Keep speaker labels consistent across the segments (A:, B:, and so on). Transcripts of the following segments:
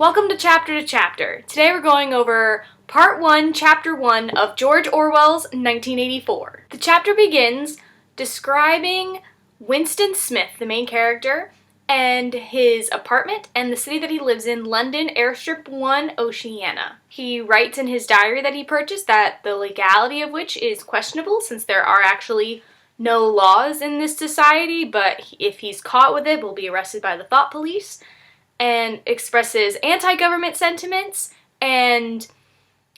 A: Welcome to Chapter. Today we're going over Part 1, Chapter 1 of George Orwell's 1984. The chapter begins describing Winston Smith, the main character, and his apartment and the city that he lives in, London, Airstrip 1, Oceania. He writes in his diary that he purchased that the legality of which is questionable since there are actually no laws in this society, but if he's caught with it, will be arrested by the thought police, and expresses anti-government sentiments and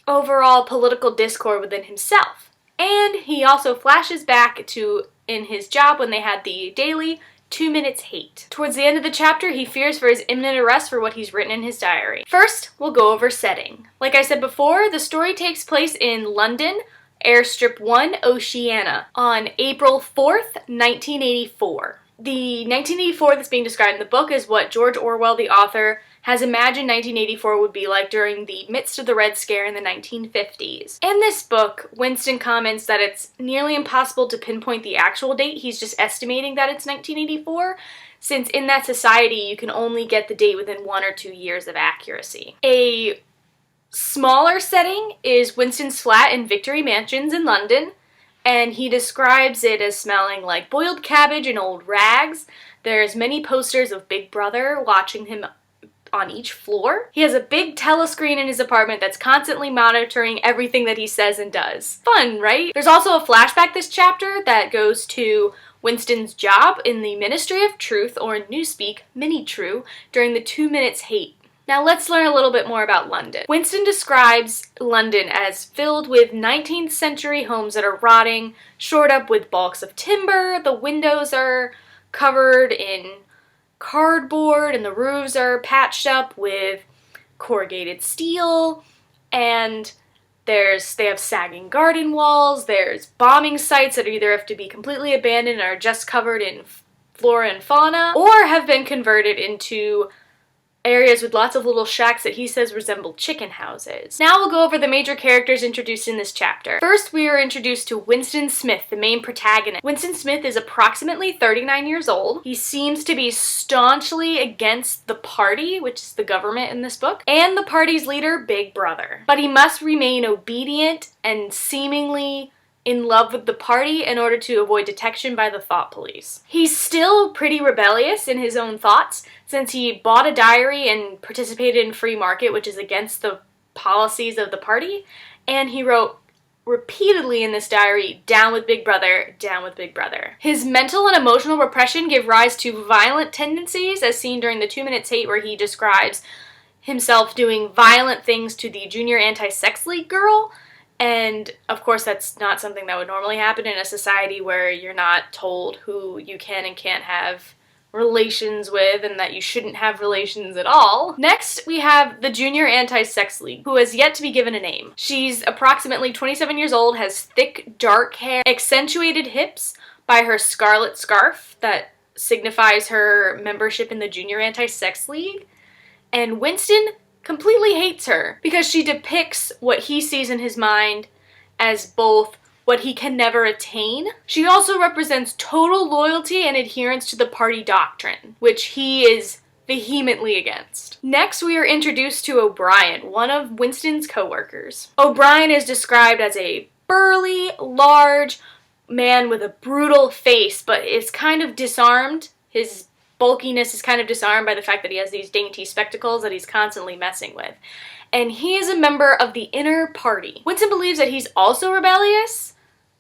A: overall political discord within himself. And he also flashes back to in his job when they had the daily 2 minutes hate. Towards the end of the chapter, he fears for his imminent arrest for what he's written in his diary. First, we'll go over setting. Like I said before, the story takes place in London, Airstrip 1, Oceania, on April 4th, 1984. The 1984 that's being described in the book is what George Orwell, the author, has imagined 1984 would be like during the midst of the Red Scare in the 1950s. In this book, Winston comments that it's nearly impossible to pinpoint the actual date. He's just estimating that it's 1984, since in that society you can only get the date within 1 or 2 years of accuracy. A smaller setting is Winston's flat in Victory Mansions in London, and he describes it as smelling like boiled cabbage and old rags. There's many posters of Big Brother watching him on each floor. He has a big telescreen in his apartment that's constantly monitoring everything that he says and does. Fun, right? There's also a flashback this chapter that goes to Winston's job in the Ministry of Truth, or in Newspeak, Mini-True, during the 2 minutes hate. Now let's learn a little bit more about London. Winston describes London as filled with 19th century homes that are rotting, shored up with balks of timber. The windows are covered in cardboard and the roofs are patched up with corrugated steel, and they have sagging garden walls. There's bombing sites that either have to be completely abandoned or are just covered in flora and fauna, or have been converted into areas with lots of little shacks that he says resemble chicken houses. Now we'll go over the major characters introduced in this chapter. First, we are introduced to Winston Smith, the main protagonist. Winston Smith is approximately 39 years old. He seems to be staunchly against the party, which is the government in this book, and the party's leader, Big Brother. But he must remain obedient and seemingly in love with the party in order to avoid detection by the thought police. He's still pretty rebellious in his own thoughts, since he bought a diary and participated in free market, which is against the policies of the party, and he wrote repeatedly in this diary, "Down with Big Brother, down with Big Brother." His mental and emotional repression give rise to violent tendencies, as seen during the 2 minutes hate, where he describes himself doing violent things to the junior anti-sex league girl. And, of course, that's not something that would normally happen in a society where you're not told who you can and can't have relations with and that you shouldn't have relations at all. Next, we have the Junior Anti-Sex League, who has yet to be given a name. She's approximately 27 years old, has thick, dark hair, accentuated hips by her scarlet scarf that signifies her membership in the Junior Anti-Sex League. And Winston completely hates her because she depicts what he sees in his mind as both what he can never attain. She also represents total loyalty and adherence to the party doctrine, which he is vehemently against. Next, we are introduced to O'Brien, one of Winston's co-workers. O'Brien is described as a burly, large man with a brutal face, but is kind of disarmed. His bulkiness is kind of disarmed by the fact that he has these dainty spectacles that he's constantly messing with. And he is a member of the inner party. Winston believes that he's also rebellious.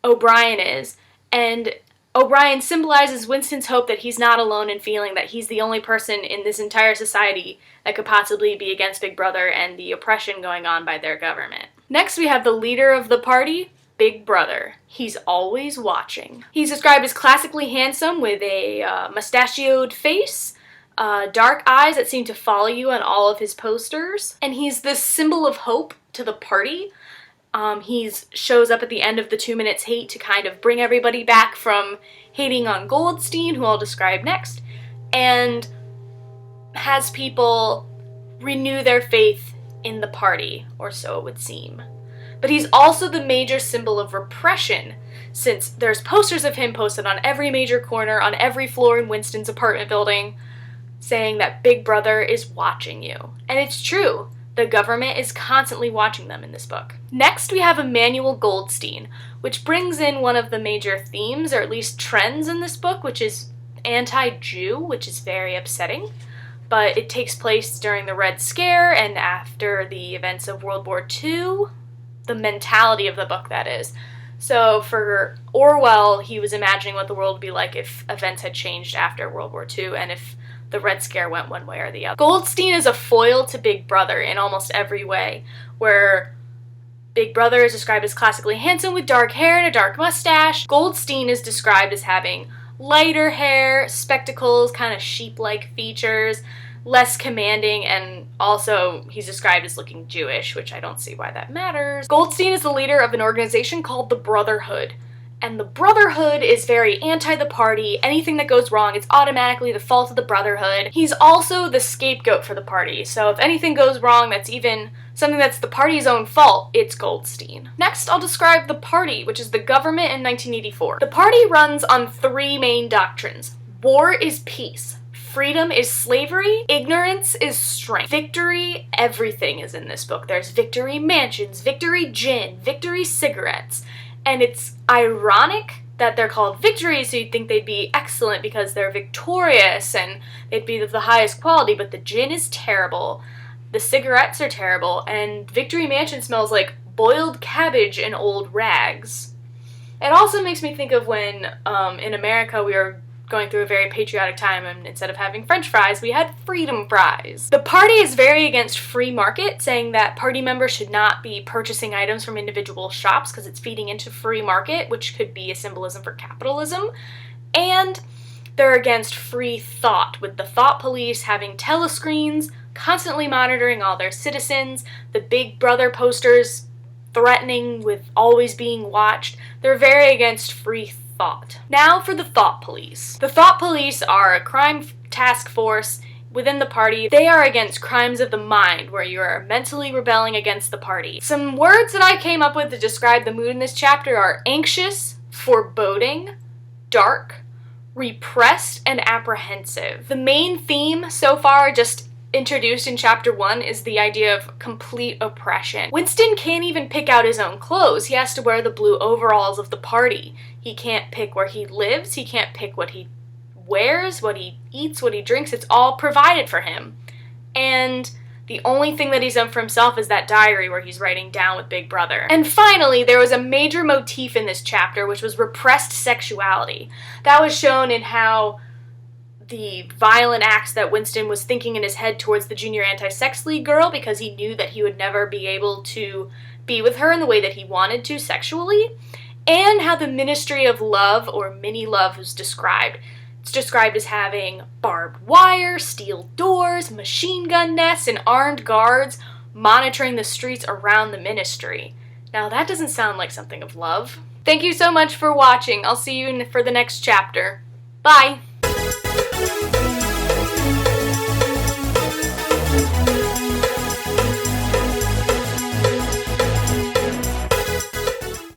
A: O'Brien is. And O'Brien symbolizes Winston's hope that he's not alone in feeling that he's the only person in this entire society that could possibly be against Big Brother and the oppression going on by their government. Next, we have the leader of the party, Big Brother. He's always watching. He's described as classically handsome with a mustachioed face, dark eyes that seem to follow you on all of his posters, and he's this symbol of hope to the party. He shows up at the end of the 2 minutes hate to kind of bring everybody back from hating on Goldstein, who I'll describe next, and has people renew their faith in the party, or so it would seem. But he's also the major symbol of repression, since there's posters of him posted on every major corner, on every floor in Winston's apartment building, saying that Big Brother is watching you. And it's true. The government is constantly watching them in this book. Next, we have Emmanuel Goldstein, which brings in one of the major themes, or at least trends in this book, which is anti-Jew, which is very upsetting. But it takes place during the Red Scare and after the events of World War II, the mentality of the book, that is. So for Orwell, he was imagining what the world would be like if events had changed after World War II and if the Red Scare went one way or the other. Goldstein is a foil to Big Brother in almost every way, where Big Brother is described as classically handsome with dark hair and a dark mustache. Goldstein is described as having lighter hair, spectacles, kind of sheep-like features, less commanding, and also he's described as looking Jewish, which I don't see why that matters. Goldstein is the leader of an organization called the Brotherhood, and the Brotherhood is very anti the party. Anything that goes wrong, it's automatically the fault of the Brotherhood. He's also the scapegoat for the party, so if anything goes wrong that's even something that's the party's own fault, it's Goldstein. Next, I'll describe the party, which is the government in 1984. The party runs on three main doctrines. War is peace. Freedom is slavery, ignorance is strength. Victory, everything is in this book. There's victory mansions, victory gin, victory cigarettes. And it's ironic that they're called victories, so you'd think they'd be excellent because they're victorious and they'd be of the highest quality, but the gin is terrible, the cigarettes are terrible, and Victory Mansion smells like boiled cabbage and old rags. It also makes me think of when in America we were going through a very patriotic time, and instead of having French fries, we had freedom fries. The party is very against free market, saying that party members should not be purchasing items from individual shops because it's feeding into free market, which could be a symbolism for capitalism. And they're against free thought, with the thought police having telescreens, constantly monitoring all their citizens, the Big Brother posters threatening with always being watched. They're very against free thought. Now for the thought police. The thought police are a crime task force within the party. They are against crimes of the mind, where you are mentally rebelling against the party. Some words that I came up with to describe the mood in this chapter are anxious, foreboding, dark, repressed, and apprehensive. The main theme so far, just introduced in chapter 1, is the idea of complete oppression. Winston can't even pick out his own clothes. He has to wear the blue overalls of the party. He can't pick where he lives. He can't pick what he wears, what he eats, what he drinks. It's all provided for him. And the only thing that he's done for himself is that diary where he's writing down with Big Brother. And finally, there was a major motif in this chapter, which was repressed sexuality. That was shown in how the violent acts that Winston was thinking in his head towards the Junior Anti-Sex League girl, because he knew that he would never be able to be with her in the way that he wanted to sexually, and how the Ministry of Love, or mini-love, was described. It's described as having barbed wire, steel doors, machine gun nests, and armed guards monitoring the streets around the ministry. Now that doesn't sound like something of love. Thank you so much for watching. I'll see you for the next chapter. Bye!